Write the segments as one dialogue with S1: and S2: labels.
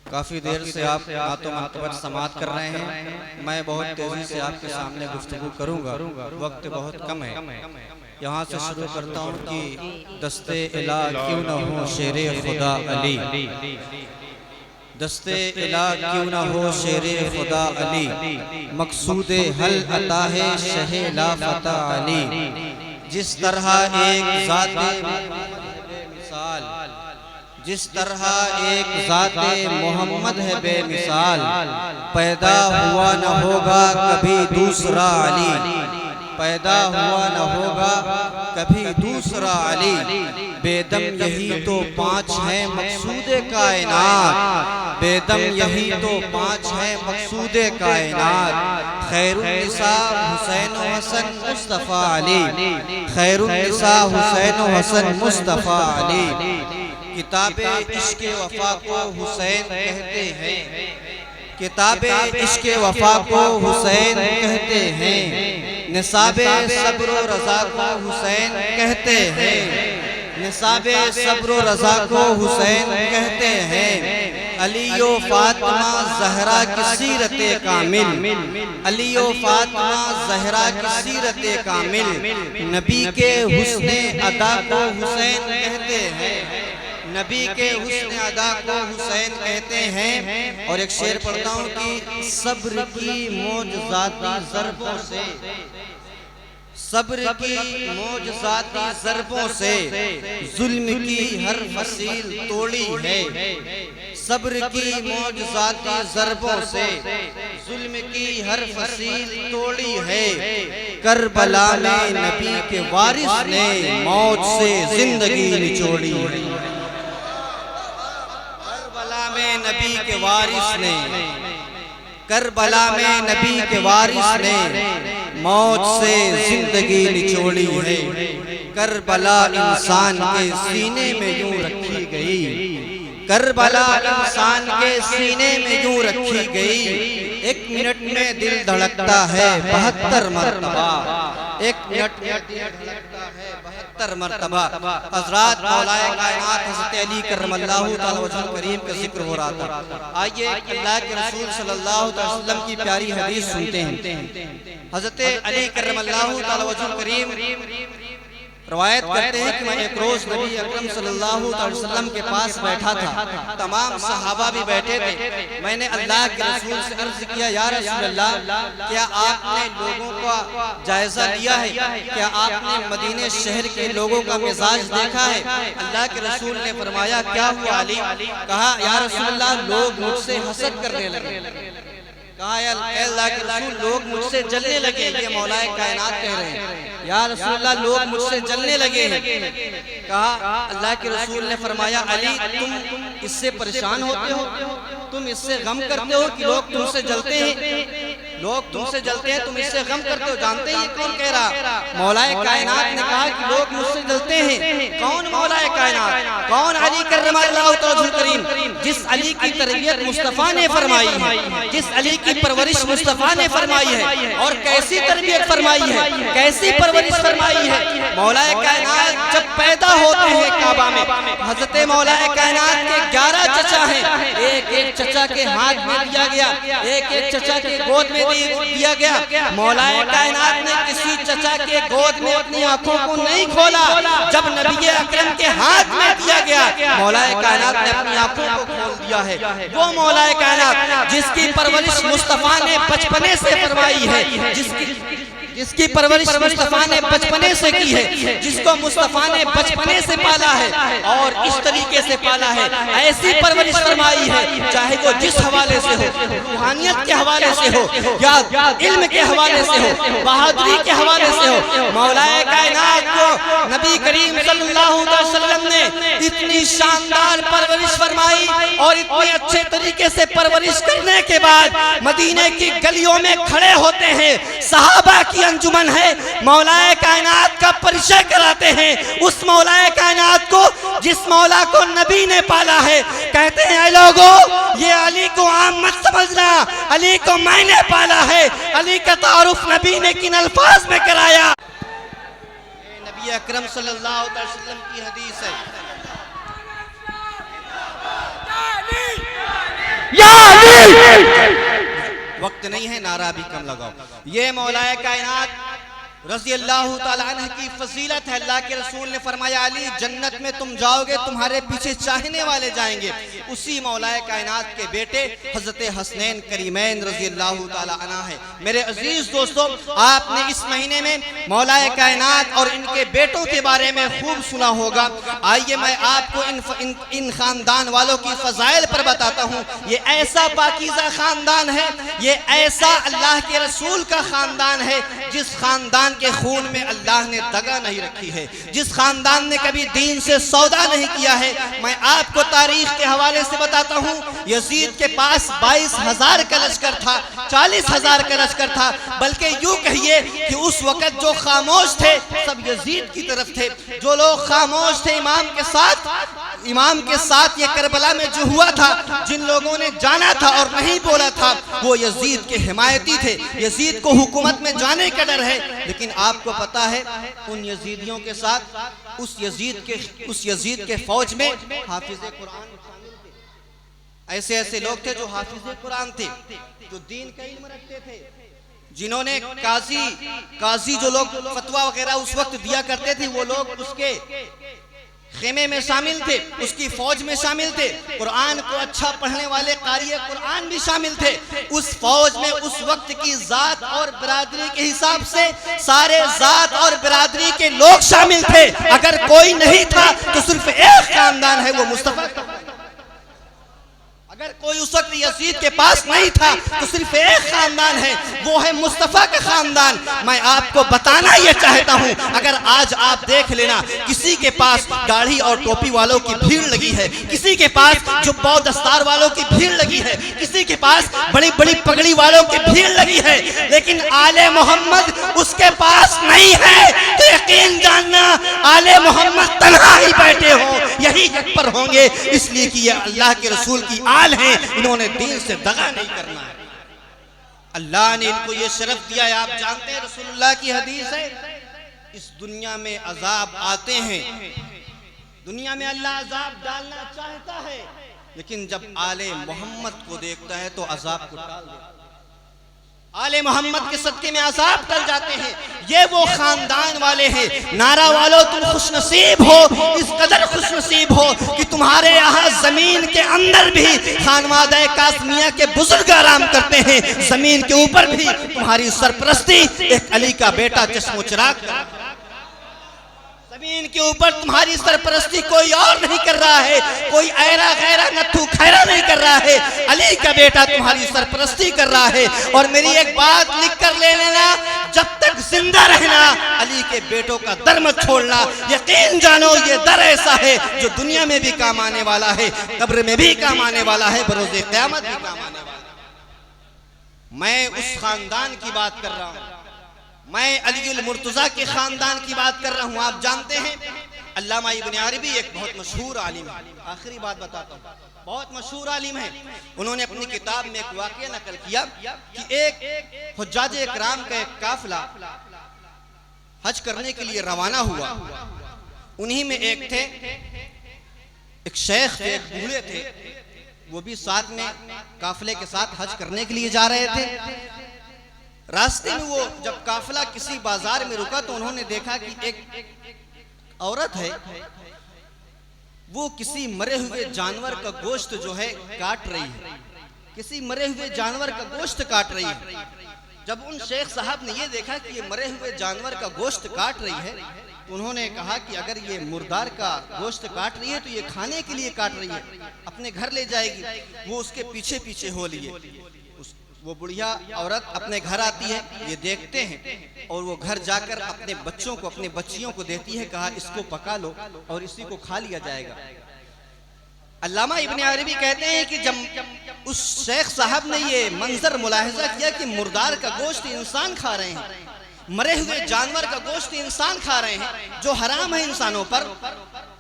S1: काफ़ी देर से आप नातो मंतबर समात कर रहे हैं। मैं बहुत तेज़ी से आपके सामने गुफ्तगू करूँगा, वक्त बहुत कम है। यहाँ से शुरू करता हूँ कि दस्ते इला क्यों न हो शेरे खुदा अली, दस्ते इला क्यों न हो शेरे खुदा अली, मकसूदे हल अता है शहे ला फता अली। जिस तरह एक ज़ाते मिसाल, जिस तरह एक ज़ाते मोहम्मद है बेमिसाल, पैदा हुआ न होगा कभी दूसरा अली, पैदा हुआ न होगा कभी दूसरा अली। बेदम यही तो पांच हैं मकसूदे कायनात, बेदम यही तो पांच हैं मकसूदे कायनात। खैरुन्निसा हुसैन हसन मुस्तफ़ा अली, खैरुन्निसा हुसैन हसन मुस्तफ़ा अली। किताबे इश्क़े वफ़ा को हुसैन कहते हैं, किताबे इश्क़े वफ़ा को हुसैन कहते हैं। निसाबे सब्र रज़ा को हुसैन कहते हैं, निसाबे सब्र रज़ा को हुसैन कहते हैं। अलीयो फातिमा ज़हरा की सीरते कामिल, अलीयो फातिमा ज़हरा की सीरते कामिल। नबी के हुस्ने अदा को हुसैन कहते हैं, नबी के हुस्न अदा को हुसैन कहते हैं। और एक शेर पढ़ता हूँ कि सब्र की मौजज़ाती ज़रबों से, सब्र की मौजज़ाती ज़रबों से जुल्म की हर फसील तोड़ी है, सब्र की मौजज़ाती ज़रबों से जुल्म की हर फसील तोड़ी है। करबला में नबी के वारिस ने मौत से जिंदगी निचोड़ी है, करबला में नबी के वारिस ने, करबला में नबी के वारिस ने मौत से जिंदगी निचोड़ी है। करबला इंसान के सीने में यूं रखी गई, करबला इंसान के सीने में यूं रखी गई। एक मिनट में दिल धड़कता है 72 मरतबा, एक मिनट में दिल धड़कता है 72 मरतबा। हज़रात मौलाए कायनात हज़रत अली करमल्लाहु तआला वजहुल करीम का जिक्र हो रहा था। आइए अल्लाह के रसूल सल्लल्लाहु अलैहि वसल्लम की प्यारी हदीस सुनते हैं। हज़रत अली करमल्लाहु तआला वजहुल करीम रवायत करते हैं कि मैं एक रोज नबी अकरम सल्लल्लाहु अलैहि वसल्लम के पास बैठा था, तमाम सहाबा भी बैठे थे। मैंने अल्लाह के रसूल से अर्ज किया, या रसूल अल्लाह, क्या आपने लोगों का जायजा लिया है, क्या आपने मदीने शहर के लोगों का मिजाज देखा है? अल्लाह के रसूल ने फरमाया, क्या हुआ अली? कहा, या रसूल अल्लाह, लोग मुझसे हसद करने लगे। कहा, अल्लाह के रसूल, लोग मुझसे जलने लगे। ये मौलाए कायनात कह रहे हैं, या रसूल अल्लाह, लोग मुझसे जलने लगे हैं। कहा, अल्लाह के रसूल ने फरमाया, अली, तुम इससे परेशान होते हो, तुम इससे गम करते हो कि लोग तुमसे जलते हैं, लोग तुमसे जलते हैं, तुम इससे गम करते हो। जानते हैं कौन कह रहा? मौलाए कायनात ने कहा कि लोग मुझसे जलते हैं। कौन मौलाए कायनात? कौन? अली करमल्लाहु वजहुल करीम, जिस अली की तरबियत मुस्तफ़ा ने फरमाई है, जिस अली की परवरिश मुस्तफ़ा ने फरमाई है। और कैसी तरबियत फरमाई है, कैसी परवरिश फरमाई है। मौलाए कायनात जब पैदा होते हैं काबा में, हज़रत मौलाए कायनात के 11 चचा हैं। एक एक चचा के हाथ में दिया गया, एक एक चचा के गोद में दिया गया। मौलाए कायनात ने किसी चचा के गोद में अपनी आंखों को नहीं खोला। जब नबी अकरम के हाथ में दिया गया, मौलाए कायनात ने अपनी आंखों को खोल दिया है। वो मौलाए कायनात जिसकी परवरिश मुस्तफ़ा ने बचपने से फरमाई है, जिसकी परवरिश मुस्तफ़ा ने बचपने से की है, जिसको मुस्तफ़ा ने बचपने से पाला है और इस तरीके से पाला है, ऐसी परवरिश फरमाई है, चाहे वो जिस हवाले से हो, रूहानियत के हवाले से हो या इल्म के हवाले से हो, बहादुरी के हवाले से हो। मौलाए कायनात को नबी करीम सल्लल्लाहु अलैहि वसल्लम ने इतनी शानदार परवरिश फरमाई और इतने अच्छे तरीके से परवरिश करने के बाद मदीने की गलियों में खड़े होते हैं, सहाबा की अंजुमन है, मौलाए कायनात का परिचय कराते हैं। उस मौलाए कायनात को जिस मौला को नबी ने पाला है, कहते हैं, ऐ लोगों, ये अली को आम मत समझना, अली को मैंने पाला है। अली का तारुफ नबी ने किन अल्फाज में कराया? नबी अकरम सल्लल्लाहु अलैहि वसल्लम की हदीस है।
S2: या अली।
S1: वक्त नहीं है, नारा भी कम लगाओ। ये मौलाए कायनात रज़ी अल्लाह ताला अन्हु की फजीलत है। अल्लाह के रसूल ने फरमाया, अली जन्नत में तुम जाओगे, तुम्हारे पीछे चाहने वाले जाएंगे। उसी मौलाए कायनात के बेटे हजरत हसनैन करीमैन रज़ी अल्लाह ताला अन्हु है। मेरे अजीज दोस्तों, आपने इस महीने में मौलाए कायनात और इनके बेटों के बारे में खूब सुना होगा। आइए मैं आपको इन खानदान वालों की फजाइल पर बताता हूँ। ये ऐसा पाकीज़ा खानदान है, ये ऐसा अल्लाह के रसूल का खानदान है जिस खानदान के खून में अल्लाह ने दगा नहीं रखी है, जिस खानदान ने कभी दीन से सौदा नहीं किया है। मैं आपको तारीख के हवाले से बताता हूँ, यजीद के पास 22,000 का लश्कर था, 40,000 का लश्कर था। बल्कि यूं कहिए कि उस वक्त जो खामोश थे सब यजीद की तरफ थे। जो लोग खामोश थे इमाम के साथ ये करबला में जो हुआ था, जिन लोगों ने जाना था और नहीं बोला था, वो यजीद के हिमायती थे। यजीद को हुकूमत में जाने का डर है, लेकिन आपको पता है उन यजीदियों के साथ उस यजीद के फौज में हाफिज कुरान शामिल थे। ऐसे ऐसे लोग थे जो हाफिज कुरान थे, जो दीन का इल्म रखते थे, जिन्होंने काजी जो लोग फतवा वगैरह उस वक्त दिया करते थे, वो लोग उसके खेमे में शामिल थे, उसकी फौज में शामिल थे। कुरान को अच्छा पढ़ने वाले कारी कुरान भी शामिल थे। उस फौज में उस वक्त की जात और बिरादरी के हिसाब से सारे जात और बिरादरी के लोग शामिल थे। अगर कोई नहीं था तो सिर्फ एक खानदान है, वो मुस्तफा। अगर कोई उस वक्त यजीद के पास नहीं था तो सिर्फ एक खानदान है, वो है मुस्तफा का खानदान। मैं आपको बताना ये चाहता हूँ, अगर आज आप देख लेना, किसी के पास दाढ़ी और टोपी वालों की भीड़ लगी है, किसी के पास जुब्बा दस्तार वालों की भीड़ लगी है, किसी के पास बड़ी बड़ी पगड़ी वालों की भीड़ लगी है, लेकिन आले मोहम्मद उसके पास नहीं है। तो यकीन जानना, आले मोहम्मद तन्हा ही बैठे हो, यही जग पर होंगे, इसलिए कि ये अल्लाह के रसूल की हैं। इन्होंने दीन से दगा नहीं करना है। अल्लाह ने इनको ये शरफ दिया है। आप जानते हैं, रसूलुल्लाह की हदीस है, इस दुनिया में अजाब आते हैं, दुनिया में अल्लाह अजाब डालना चाहता है, लेकिन जब आले मोहम्मद को देखता है तो अजाब को टाल देता है। आले मोहम्मद के सदके में अजाब टल जाते हैं। ये वो खानदान वाले हैं। नारा वालों, तुम खुशनसीब हो, इस कदर खुशनसीब हो कि तुम्हारे यहाँ जमीन के अंदर भी खानवादा कासमिया के बुजुर्ग आराम करते हैं, जमीन के ऊपर भी तुम्हारी सरपरस्ती एक अली का बेटा चश्मो चिराग। जमीन के ऊपर तुम्हारी सरपरस्ती कोई और नहीं कर रहा है, कोई ऐरा गैरा नत्थू खैरा नहीं कर रहा है, अली का बेटा तुम्हारी सरपरस्ती कर रहा है। और मेरी एक बात लिख कर ले लेना, जब तक जिंदा रहना अली के बेटों का दर मत छोड़ना। यकीन जानो, ये दर ऐसा है जो दुनिया में भी काम आने वाला है, कब्र में भी काम आने वाला है, बरोज़े क़यामत भी काम आने वाला है। मैं उस खानदान की बात कर रहा हूँ, मैं अली मुर्तज़ा के खानदान की बात कर रहा हूँ। आप जानते हैं, अल्लामा इब्न अरबी एक बहुत मशहूर आलिम है। आखिरी बात बताता हूँ, बहुत मशहूर आलिम है। उन्होंने अपनी किताब में एक वाक़या नकल किया कि एक हुज्जाज इकराम का एक काफिला हज करने के लिए रवाना हुआ। उन्हीं में एक थे, एक शेख थे, एक बूढ़े थे, वो भी साथ में काफिले के साथ हज करने के लिए जा रहे थे। रास्ते में वो जब काफिला किसी बाजार में रुका तो उन्होंने देखा कि एक औरत है, वो किसी मरे हुए जानवर का गोश्त जो है काट रही है, किसी मरे हुए जानवर का गोश्त काट रही है। जब उन शेख साहब ने ये देखा कि ये मरे हुए जानवर का गोश्त काट रही है, तो उन्होंने कहा कि अगर ये मुर्दार का गोश्त काट रही है तो ये खाने के लिए काट रही है, अपने घर ले जाएगी। वो उसके पीछे पीछे हो लिए। वो बुढ़िया औरत अपने घर आती है, ये देखते हैं और वो घर जाकर अपने बच्चों को, अपने बच्चियों को देती है, कहा इसको पका लो और इसी को खा लिया जाएगा। अल्लामा इब्न अरबी कहते हैं कि जब उस शेख साहब ने ये मंजर मुलाहिजा किया कि मुर्दार का गोश्त इंसान खा रहे हैं, मरे हुए जानवर का गोश्त इंसान खा रहे हैं जो हराम है इंसानों पर,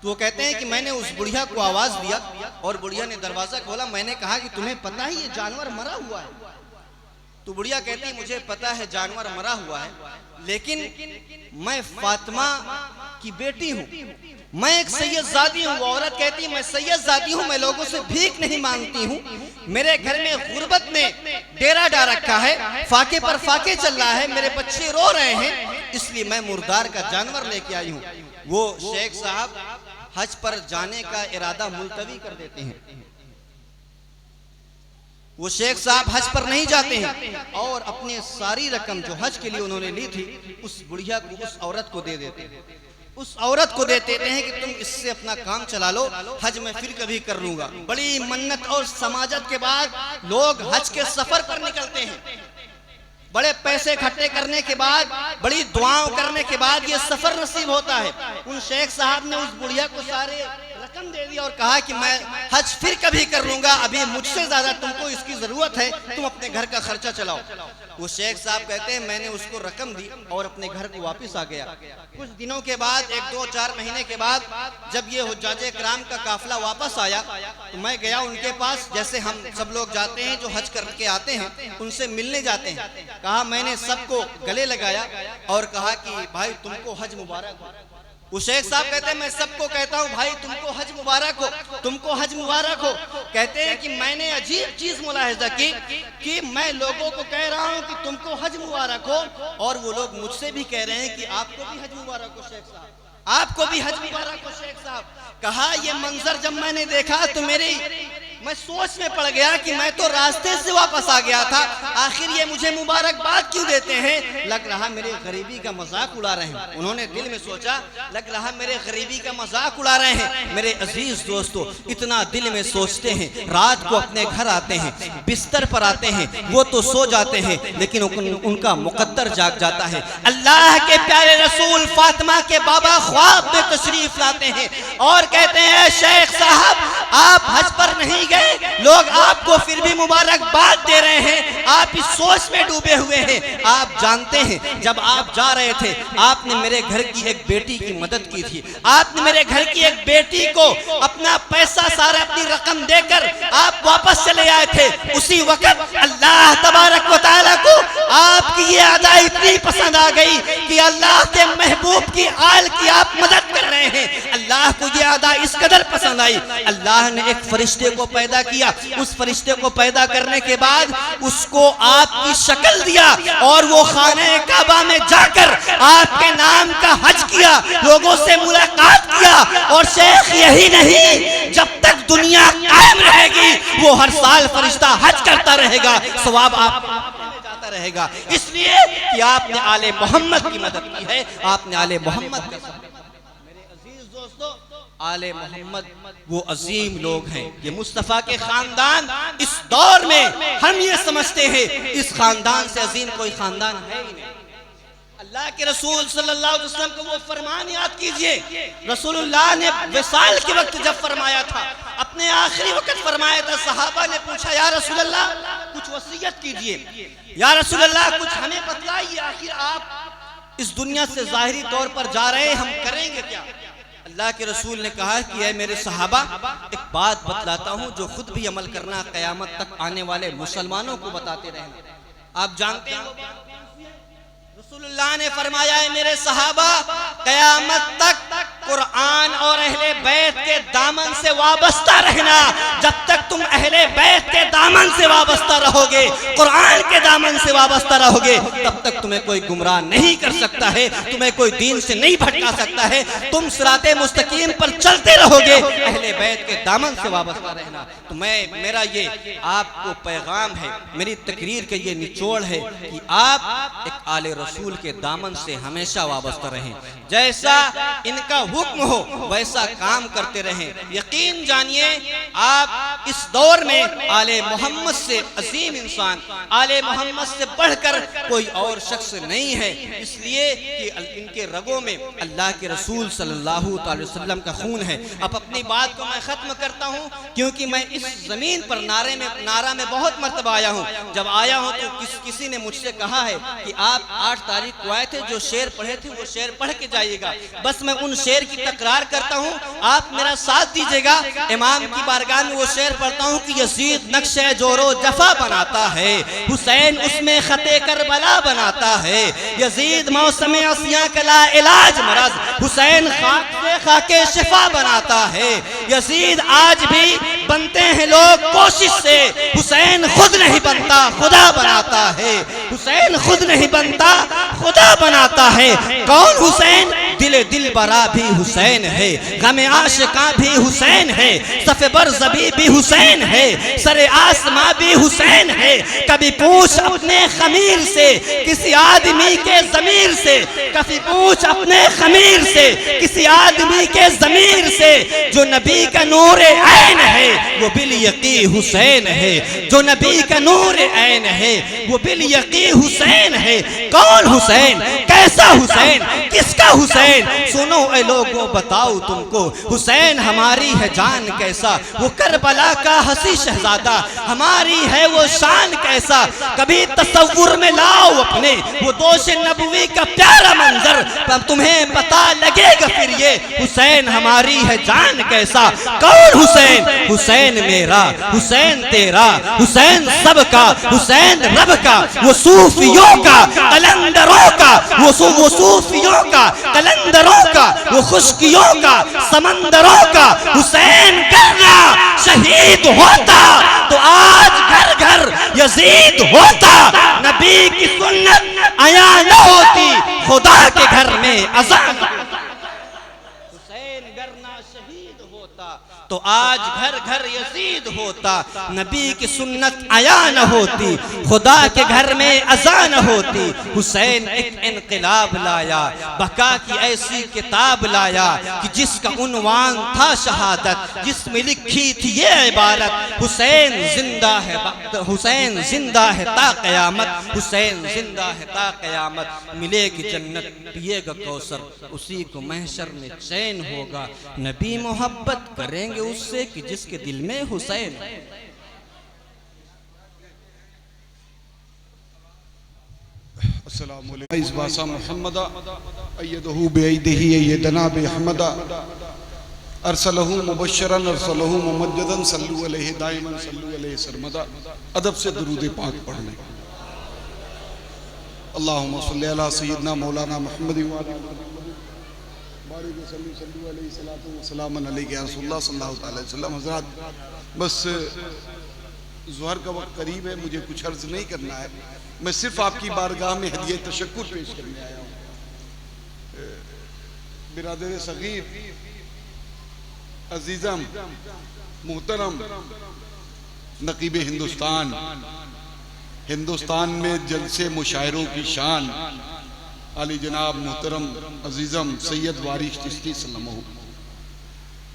S1: तो वो कहते हैं कि मैंने उस बुढ़िया को आवाज दिया और बुढ़िया ने दरवाजा खोला। मैंने कहा कि तुम्हें पता है ये जानवर मरा हुआ है? तो बुढ़िया कहती मुझे पता है जानवर मरा हुआ है, लेकिन मैं फातिमा की बेटी हूँ, मैं एक सैयदजादी हूँ। वो औरत कहती मैं सैयदजादी हूँ, मैं लोगों से भीख नहीं मांगती हूँ, मेरे घर में गुर्बत ने डेरा डाल रखा है, फाके पर फाके चल रहा है, मेरे बच्चे रो रहे हैं, इसलिए मैं मुर्दार का जानवर लेके आई हूँ। वो शेख साहब हज पर जाने का इरादा मुलतवी कर देते हैं। वो शेख साहब हज पर नहीं जाते हैं और अपने सारी रकम जो हज के लिए उन्होंने ली थी उस बुढ़िया को, उस औरत को दे देते हैं। उस औरत को देते हैं कि तुम इससे अपना काम चला लो, हज मैं फिर कभी कर लूंगा। बड़ी मन्नत और समाजत के बाद लोग हज के सफर पर निकलते हैं। बड़े पैसे इकट्ठे करने के बाद, बड़ी दुआओं करने के बाद ये सफर नसीब होता है। उन शेख साहब ने उस बुढ़िया को सारे रकम दे दिया और कहा कि मैं हज फिर कभी कर लूंगा, अभी मुझसे ज्यादा तुमको इसकी जरूरत है, तुम अपने घर का खर्चा चलाओ। वो शेख साहब कहते हैं मैंने उसको रकम दी और अपने घर को वापस आ गया। कुछ दिनों के बाद, 1-2-4 महीने के बाद, जब ये हुज्जाजे किराम का काफिला वापस आया तो मैं गया उनके पास, जैसे हम सब लोग जाते हैं जो हज करके आते हैं, उनसे मिलने जाते हैं। कहा मैंने सबको गले लगाया और कहा कि भाई तुमको हज मुबारक हो। वो शेख साहब कहते हैं मैं सबको कहता हूँ भाई तुमको हज मुबारक हो, तुमको हज मुबारक हो। कहते हैं कि मैंने अजीब चीज मुलाहिजा की कि मैं लोगों को कह रहा हूँ कि तुमको हज मुबारक हो और वो लोग मुझसे भी कह रहे हैं कि आपको भी हज मुबारक हो शेख साहब, आपको भी हज मुबारक हो शेख साहब। कहा ये मंजर जब मैंने देखा तो मैं सोच में पड़ गया कि मैं तो रास्ते से वापस आ गया था, आखिर ये मुझे मुबारकबाद क्यों देते हैं? लग रहा मेरे गरीबी का मजाक उड़ा रहे हैं। उन्होंने दिल में सोचा लग रहा मेरे गरीबी का मजाक उड़ा रहे हैं। मेरे अजीज दोस्तों, इतना दिल में सोचते हैं, रात को अपने घर आते हैं, बिस्तर पर आते हैं, वो तो सो जाते हैं लेकिन उनका मुकद्दर जाग जाता है। अल्लाह के प्यारे रसूल फातिमा के बाबा ख्वाब में तशरीफ लाते हैं और कहते हैं शेख साहब आप हज पर नहीं गए, लोग आपको फिर भी मुबारकबाद दे रहे हैं, आप इस सोच में डूबे हुए हैं। आप जानते हैं जब आप जा रहे थे आपने मेरे घर की एक बेटी की मदद की थी, आपने मेरे घर की एक बेटी को अपना पैसा सारा अपनी रकम देकर आप वापस चले आए थे। उसी वक्त अल्लाह तबारक व तआला को आपकी ये अदा इतनी पसंद आ गई कि अल्लाह के महबूब की आल की आप मदद कर रहे हैं। अल्लाह को ये अदा इस कदर पसंद आई, अल्लाह ने एक फरिश्ते को पैदा किया, उस फरिश्ते को पैदा करने के बाद उसको आपकी शक्ल दिया और वो खाने काबा में जाकर आपके नाम का हज किया, लोगों से मुलाकात किया। और शेख यही नहीं, जब तक दुनिया कायम रहेगी वो हर साल फरिश्ता हज करता रहेगा, सवाब आप जाता रहेगा। इसलिए कि आपने आले मोहम्मद की मदद की है, आपने आले मोहम्मद का। मेरे अजीज दोस्तों, आले मोहम्मद वो अजीम लोग हैं, ये मुस्तफ़ा के खानदान। इस दौर में हम ये समझते हैं इस खानदान से अजीम कोई खानदान है ही नहीं। अल्लाह के रसूल सल्लल्लाहु अलैहि वसल्लम को वो फरमान याद कीजिए, रसूलुल्लाह ने विसाल के वक्त जब फरमाया था, अपने आखिरी वक्त फरमाया था, सहाबा ने पूछा या रसूलल्लाह कुछ वसीयत कीजिए, या रसूलल्लाह कुछ हमें बतलाइए, आखिर आप इस दुनिया से जाहिरी तौर पर जा रहे हैं, हम करेंगे क्या? अल्लाह के रसूल ने कहा कि ऐ मेरे सहाबा एक बात बतलाता हूँ जो खुद भी अमल करना, क़यामत तक आने वाले मुसलमानों को बताते रहना। आप जानते हैं रसूलुल्लाह ने फरमाया है मेरे सहाबा क़यामत तक कुरान और अहले बैत के दामन से वाबस्ता रहना। जब तक तुम अहले बैत के दामन से वाबस्ता रहोगे, कुरान के दामन से वाबस्ता रहोगे, तब तक तुम्हें कोई गुमराह नहीं कर सकता है, तुम्हें कोई दीन से नहीं भटका सकता है। तुम सिराते मुस्तकीम पर चलते रहोगे, अहले बैत के दामन से वाबस्ता रहना। तो मेरा ये आपको पैगाम है, मेरी तकरीर के ये निचोड़ है कि आप एक आले रसूल के दामन से हमेशा वाबस्ता रहें, जैसा इनका हुक्म हो वैसा काम करते रहें। यकीन जानिए आप इस दौर में आले मोहम्मद से अजीम इंसान, आले मोहम्मद से बढ़कर कोई और शख्स नहीं है, इसलिए कि इनके रगों में अल्लाह के रसूल सल्लल्लाहु अलैहि वसल्लम का खून है। अब अपनी बात को मैं खत्म करता हूँ, क्योंकि मैं इस जमीन पर नारा में बहुत मर्तबा आया हूँ। जब आया हूँ तो किसी ने मुझसे कहा है कि आप 8 तारीख को आए थे, जो शेर पढ़े थे वो शेर पढ़ के जाइएगा। बस मैं उन शेर की तकरार करता हूँ, आप मेरा साथ दीजिएगा, इमाम की बारगाह में वो शेर पढ़ता हूँ कि यजीद नक्शे जोरो जफा बनाता है, हुसैन उसमें खते करबला बनाता है। यजीद मौसम असिया कला इलाज मरज, हुसैन खाक से खाके शिफा बनाता है। यजीद आज भी बनते हैं लोग कोशिश से, हुसैन खुद नहीं बनता खुदा बनाता है। हुसैन खुद नहीं बनता खुदा बनाता है। कौन हुसैन? दिल बरा भी हुसैन है, गमे आशिका भी हुसैन है, सफ़े बरज़बी भी हुसैन है, सरे आसमां भी हुसैन है। कभी पूछ अपने खमीर से किसी आदमी के ज़मीर से, कभी पूछ अपने खमीर से किसी आदमी के ज़मीर से, जो नबी का नूर ऐन है वो बिल यकी हुसैन है। जो नबी का नूर ऐन है वो बिल यकी हुसैन है। कौन हुसैन? कैसा हुसैन? किसका हुसैन? सुनो ए लोगों बताओ तुमको, हुसैन हमारी है जान कैसा, वो करबला का हसी शहजादा, हमारी है वो शान कैसा। कभी तसव्वुर में लाओ अपने वो दोष नबवी का प्यारा मंजर, तब तुम्हें पता लगेगा फिर ये हुसैन हमारी है जान कैसा। कौन हुसैन? हुसैन मेरा, हुसैन तेरा, हुसैन सबका, हुसैन रब का, वो सूफियों का कलंदरों का, वो सूफियों का कलंदरों का, वो खुशकियों का समंदरों का। हुसैन करना शहीद होता तो आज घर घर यजीद होता। नबी की सुन्नत आया न होती, खुदा के घर में अज़ान। हुसैन करना शहीद होता तो आज घर घर यजीद होता। नबी की सुन्नत आया न होती, खुदा के घर में अज़ान होती। हुसैन एक इनकलाब लाया, बका की ऐसी किताब लाया कि जिसका उन्वान था शहादत, जिसमें लिखी थी ये इबारत, हुसैन जिंदा है, हुसैन जिंदा है ता क़यामत, हुसैन जिंदा है ता क़यामत। मिलेगी जन्नत पिएगा कौसर, उसी को महशर में चैन होगा। नबी मोहब्बत करेंगे उससे कि जिसके दिल में हुसैन।
S2: अस्सलामु अलैकुम। इस बासा मुहम्मदा अय्यदहु बिअयदिही अय्यदना बिअहमदा अरसलहु मुबश्शरन अरसलहु मुमज्जदन सल्लु अलैहि दाइमन सल्लु अलैहि सरमदा। अदब से दुरूद पाक पढ़ लें। अल्लाहुम्मा सल्लि अला सय्यिदना मौलाना मुहम्मद व अला हज़रात। बस ज़ुहर का वक्त करीब है, मुझे कुछ अर्ज नहीं करना है, मैं सिर्फ आपकी बारगाह में हदिये तशक्कुर पेश करने आया हूँ। बिरादर सगीर अजीज़म मोहतरम नकीब हिंदुस्तान, हिंदुस्तान में जलसे मुशायरों की शान आली जनाब मोहतरम अजीज़म सैयद वारिस चिश्ती सल्लल्लाहु,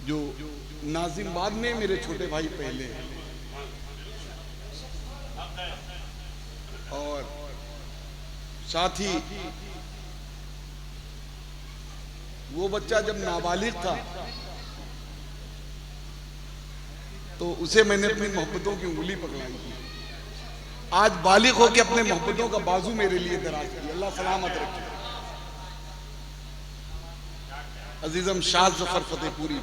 S2: जो नाज़िमबाद में मेरे छोटे भाई पहले, और साथ ही वो बच्चा जब नाबालिग था तो उसे मैंने अपनी मोहब्बतों की उंगली पकड़ाई थी। आज बालिग हो के अपने मोहब्बतों का बाजू मेरे लिए दराज किया। अल्लाह सलामत रखे। अजीजम शाह जफर फतेहपुरी,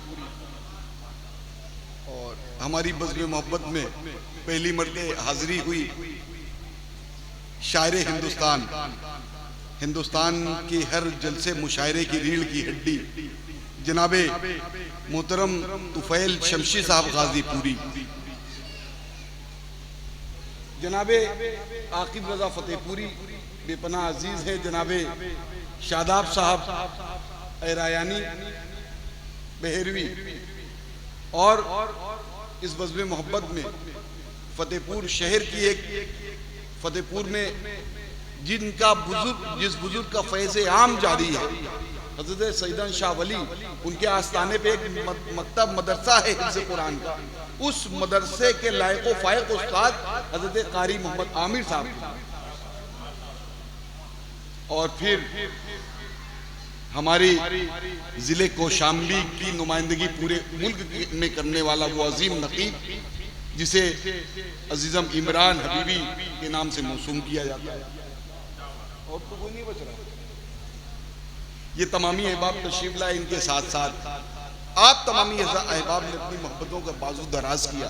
S2: और हमारी बज़्म मोहब्बत में पहली मरतबा हाजिरी हुई शायर हिंदुस्तान, हिंदुस्तान की हर जलसे मुशायरे की रीढ़ की हड्डी जनाबे मोहतरम तुफैल शमशी साहब गाजीपुरी, जनाबे आकिब रजा फतेहपुरी बेपना अजीज है, जनाबे शादाब साहब ऐरायानी बहेरवी, और इस बज़्म मोहब्बत में फतेहपुर शहर की एक, फतेहपुर में जिनका बुजुर्ग, जिस बुजुर्ग का फैज़ आम जारी है, हज़रत सैयदना शाह वली, उनके आस्थाने पे एक मकतब मदरसा है हिफ्ज़ कुरान का, उस मदरसे के लायक फायक उस्ताद हज़रत कारी मोहम्मद आमिर साहब, और फिर हमारी ज़िले कौशाम्बी की नुमाइंदगी पूरे मुल्क में करने वाला वो अजीम नकीब जिसे अजीज़म इमरान हबीबी के नाम से मौसूम किया जाता है। और तो कोई नहीं बच रहा। ये तमामी अहबाब तशरीफ लाए, इनके साथ साथ आप तमामी अहबाब ने अपनी मोहब्बतों का बाजू दराज किया।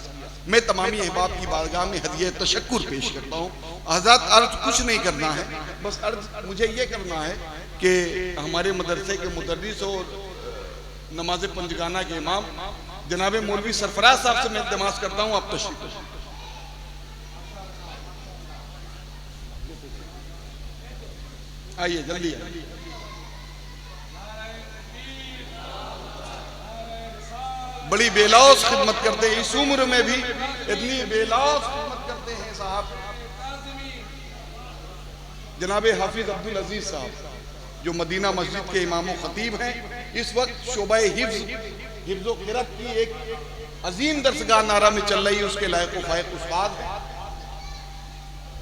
S2: मैं तमामी अहबाब की बारगाह में हदिया तशक्कुर पेश करता हूँ। हज़रत अर्ज कुछ नहीं करना है, बस अर्ज मुझे ये करना है कि हमारे मदरसे के मुदर्रिस और नमाज पंजगाना के इमाम जनाब मौलवी सरफराज साहब से मैं इल्तिमास करता हूँ, आप तशरीफ आइए, जल्दी आइए। बड़ी बेलौस खिदमत करते हैं, इस उम्र में भी इतनी बेलौस खिदमत करते हैं साहब। जनाब हाफिज अब्दुल अजीज साहब जो मदीना मस्जिद के इमाम खतीब हैं, इस वक्त शोबा हिफ्ज़ क़िरात की एक अजीम दरसगाह नारा में चल रही है, उसके लायक व फायक उस्ताद हैं।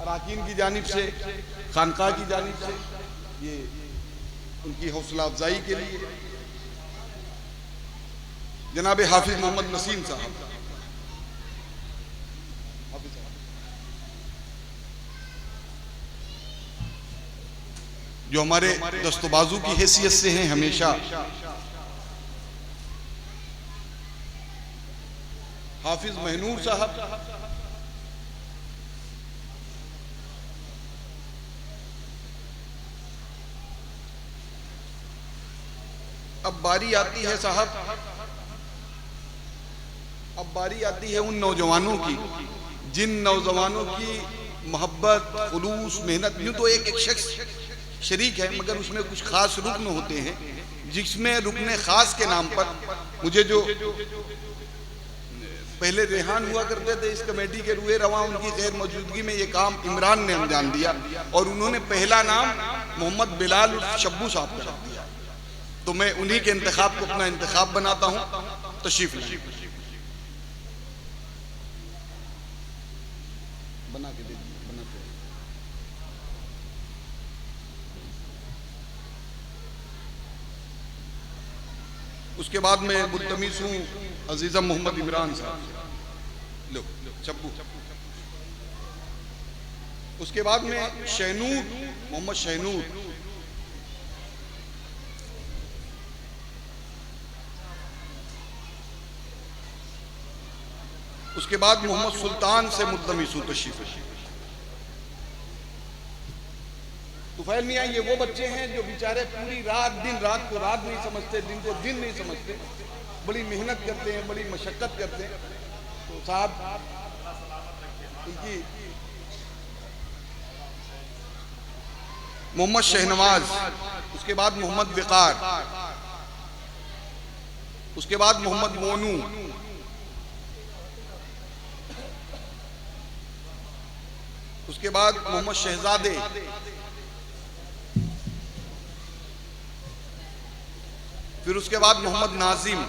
S2: अराकीन की जानिब से, खानकाह की जानिब से ये उनकी हौसला अफजाई के लिए जनाब हाफिज मोहम्मद नसीम साहब जो हमारे दस्तबाजू की हैसियत से हैं हमेशा, हाफिज महनूर साहब, अब बारी आती है साहब, अब बारी आती है उन नौजवानों की जिन नौजवानों की मोहब्बत, खुलूस, मेहनत, यूँ तो एक शख्स शरीक है मगर उसमें कुछ खास रुकन होते हैं, जिसमें रुकने खास के नाम पर मुझे जो पहले रेहान हुआ करते थे इस कमेटी के रुए रवा, उनकी गैर मौजूदगी में ये काम इमरान ने अंजाम दिया और उन्होंने पहला नाम मोहम्मद बिलाल शब्बू साहब का रख दिया। तो मैं उन्हीं के इंतखाब को अपना इंतखाब बनाता हूँ। तशरीफ लाइए, बना के दे दीजिए, बनाते हैं। उसके बाद मैं मुल्तमिस हूँ अजीज़म मोहम्मद इमरान साहब, लो चप्पू। उसके बाद में शहनूर मोहम्मद शहनूर, उसके बाद मोहम्मद सुल्तान से मुल्तमिस हूँ तशरीफ। तुफैल मियाँ ये वो बच्चे हैं जो बेचारे पूरी रात, दिन रात को रात नहीं समझते, दिन को दिन नहीं समझते, बड़ी मेहनत करते हैं, बड़ी मशक्क़त करते हैं। तो साहब इनकी मोहम्मद शहनवाज, उसके बाद मोहम्मद विकार, उसके बाद मोहम्मद मोनू, उसके बाद मोहम्मद शहजादे, फिर उसके बाद मोहम्मद नाजिम,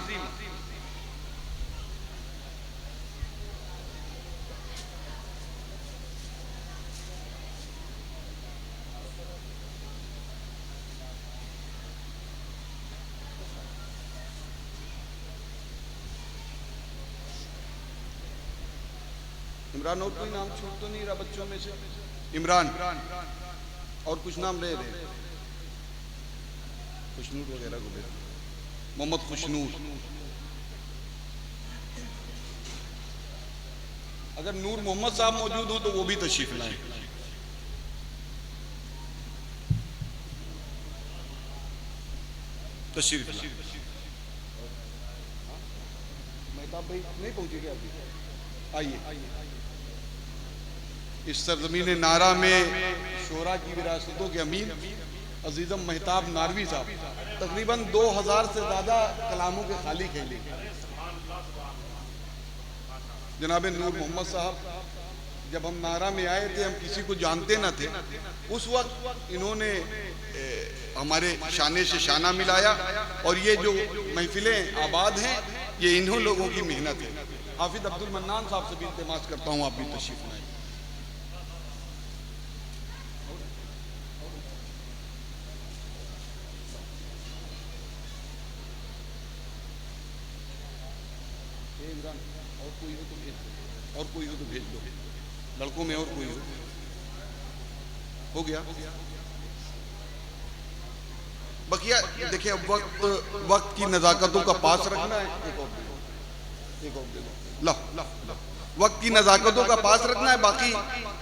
S2: इमरान और कोई नाम छूट तो नहीं रहा बच्चों में से? इमरान और कुछ नाम ले रहे, खुशनूर वगैरह को भेज, मोहम्मद खुशनूर। अगर नूर मोहम्मद साहब मौजूद हो तो वो भी तशरीफ लाए। तशरीफ मेहताब भाई नहीं पहुंचे क्या अभी? आइए। इस सरजमीन नारा में शोरा की विरासतों के अमीन अजीज़म मेहताब नारवी साहब तकरीबन 2000 से ज़्यादा कलामों के खाली खेले। जनाब नूर मोहम्मद साहब जब हम नारा में आए थे, हम किसी को जानते न थे, उस वक्त इन्होंने हमारे शाने से शाना मिलाया और ये जो महफिलें आबाद हैं ये इन्हों लोगों की मेहनत है। हाफिज अब्दुल मन्नान साहब से भी इल्तिमास करता हूँ आप भी तशरीफ लाएं। और कोई हो तो भेज दो, और कोई हो तो भेज दो, लड़कों में और कोई हो गया। बकिया देखिए, वक्त की नज़ाकतों का पास रखना है। एक और दे दो, लो वक्त की नज़ाकतों का पास रखना है। बाकी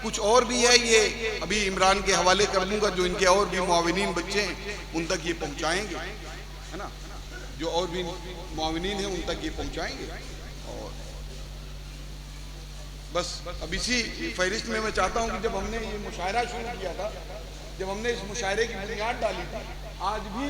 S2: कुछ और भी है, ये अभी इमरान के हवाले कर दूंगा, जो इनके और भी मुआविनीन बच्चे हैं उन तक ये पहुंचाएंगे, है ना, जो और भी मुआविनीन हैं उन तक ये पहुंचाएंगे। और बस अब इसी फहरिस्त में मैं चाहता हूं कि जब हमने ये मुशायरा शुरू किया था, जब हमने इस मुशायरे की बुनियाद डाली थी, आज भी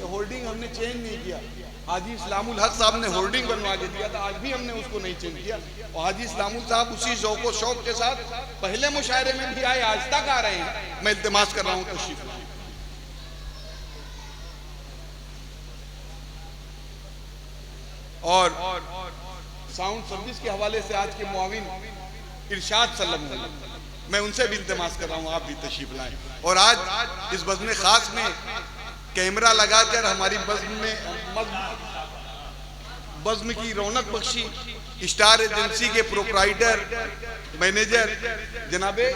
S2: होर्डिंग हमने चेंज नहीं किया। हाजी इस्लामुल हक साहब ने होर्डिंग बनवा के दिया था, आज भी हमने उसको नहीं चेंज किया। और हाजी इस्लामुल साहब उसी ज़ौक़ व शौक़ के साथ पहले मुशायरे में भी आए, आज तक आ रहे हैं। मैं इल्तिमास कर रहा हूँ तशरीफ लाएं। और साउंड सर्विस के हवाले से आज के मुआविन इरशाद सल्लम, मैं उनसे भी इल्तिमास कर रहा हूँ, आप भी तशरीफ लाएं। और आज इस बज़्म खास में कैमरा लगाकर हमारी बज़्म की रौनक बख्शी स्टार एजेंसी के प्रोप्राइटर मैनेजर जनाबे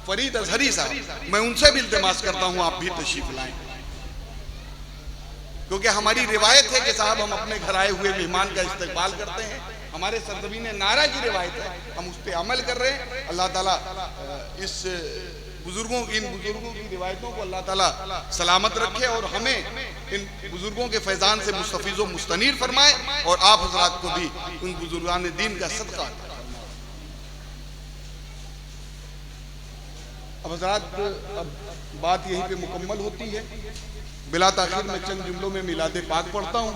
S2: फरीद अजहरी साहब, मैं उनसे भी इल्तिमास करता हूँ आप भी तशरीफ लाएं, क्योंकि हमारी रिवायत है कि साहब हम अपने घर आए हुए मेहमान का इस्तकबाल करते हैं। हमारे सरजमीन नारा की रिवायत है, हम उस पर अमल कर रहे हैं। अल्लाह ताला इन बुजुर्गों की रिवायतों को अल्लाह ताला सलामत रखे और हमें इन बुजुर्गों के फैजान से मुस्तफीज़ व मुस्तनीर फरमाए, और आप हजरात को भी उन बुजुर्गान दीन का सदका। अब हजरात, अब बात यहीं पे मुकम्मल होती है। बिला ताखीर में चंद जुमलों में मिलादे पाक पढ़ता हूँ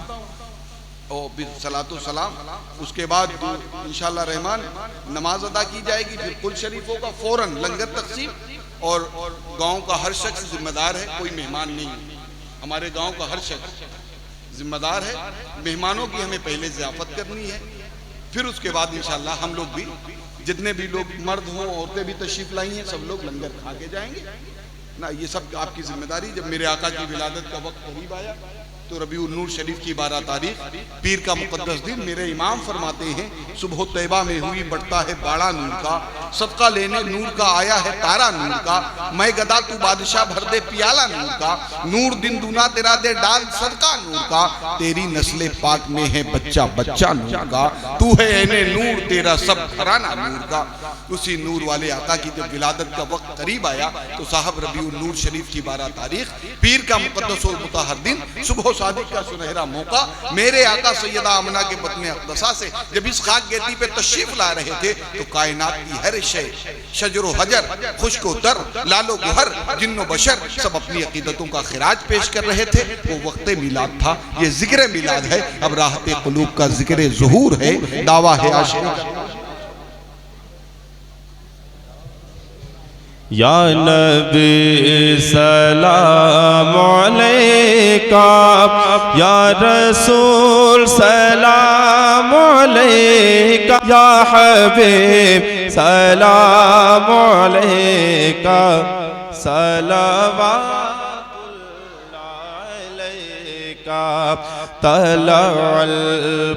S2: और फिर सलातो सलाम, उसके बाद इंशाअल्लाह रहमान नमाज अदा की जाएगी, फिर कुल शरीफों का फौरन लंगर तकसीम। और गांव का हर शख्स जिम्मेदार है, कोई मेहमान नहीं, हमारे गांव का हर शख्स जिम्मेदार है। मेहमानों की हमें पहले ज़ियाफत करनी है, फिर उसके बाद इंशाअल्लाह हम लोग भी, जितने भी लोग मर्द हों औरतें भी तशरीफ़ लाई हैं, सब लोग लंगर खा के जाएंगे ना। ये सब आपकी जिम्मेदारी। जब मेरे आका की विलादत का वक्त करीब आया तो रबीउल नूर शरीफ की 12 तारीख पीर का मुकद्दस दिन, मेरे इमाम फरमाते हैं, सुबह तैबा में हुई बढ़ता है बाड़ा नूर का, सदका लेने नूर का आया है तारा नूर का, मैं गदा तू बादशाह भर दे पियाला नूर का, नूर दिन दूना तेरा दे डाल सदका नूर का, तेरी नस्ले पाक में है बच्चा बच्चा नूर का, तू है एने नूर तेरा सब घराना नूर का। उसी नूर वाले आका की जब विलादत का वक्त करीब आया तो साहब रबीउल नूर शरीफ की 12 तारीख पीर का मुकद्दस और मुतहर दिन, सुबह शादी का सुनहरा मौका, मेरे आका सैयदा आमना के बतने अक़दसा से जब इस खाक गेती पे तशरीफ ला रहे थे तो कायनात की हर शय, शजरो हजर, खुश्को तर, लालो गुहर, जिन्नो बशर सब अपनी अकीदतों का खिराज पेश कर रहे थे। वो वक्त मिलाद था, ये जिक्र मिलाद है। अब राहत क़ुलूब का जिक्र ज़ुहूर है, दावा है आशिक़।
S3: या नबी सलाम अलैका, या रसूल सलाम अलैका, या हबीब सलाम अलैका, सलावतुल्लाह अलैका, तलअल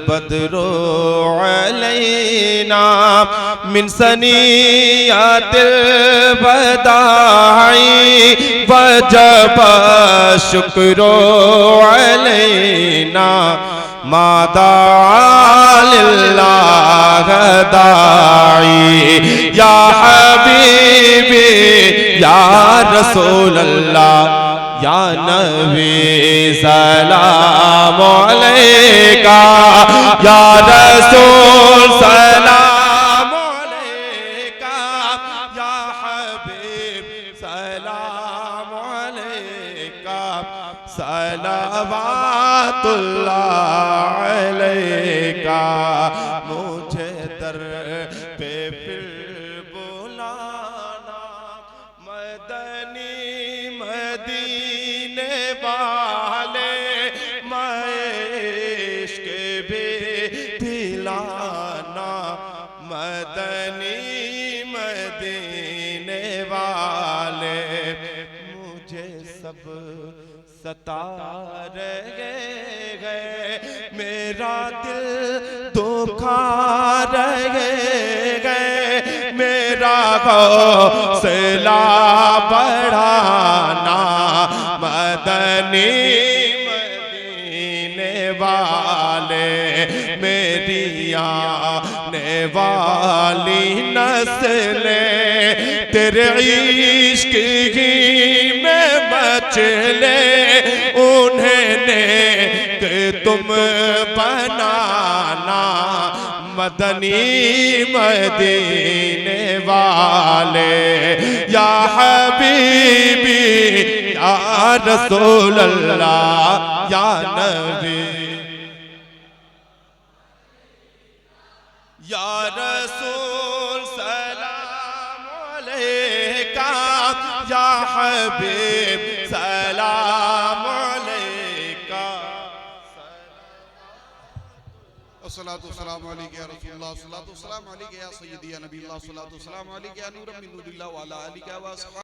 S3: बद्रु अलैना मिन सनियातिल बदाई वजब शुक्रो अलैना मादा लिल्लाह दाई या हबीबी या रसूल अल्लाह या नबी सलाम अलैका, या रसूल सलाम अलैका, या हबीब सलाम अलैका, सलावतुल्लाह अलैका। मुझे दर पे फिर बुलाना, मदनी मदीने वाले, इश्क भी दिलाना, मदनी मदीने वाले। मुझे सब सता रहे गए, मेरा दिल दुखा रहे गए, मेरा हौसला बढ़ाना, मदनी मदीने वाले मेरी आने वाली नस्लें तेरे इश्क ही में मचले, उन्हें नेक तुम बनाना, मदनी मदीने वाले। या हबीबी या रसूल अल्लाह या नबी या रसूल सलाम अलैका, या हबीब सलाम अलैका।
S2: अस्सलातु वस्सलामु अलैका या रसूलल्लाह, अस्सलातु वस्सलामु अलैका या सय्यदी या नबी अल्लाह, अस्सलातु वस्सलामु अलैका या नूरम मिन नूरिल्लाह व अला आलिका व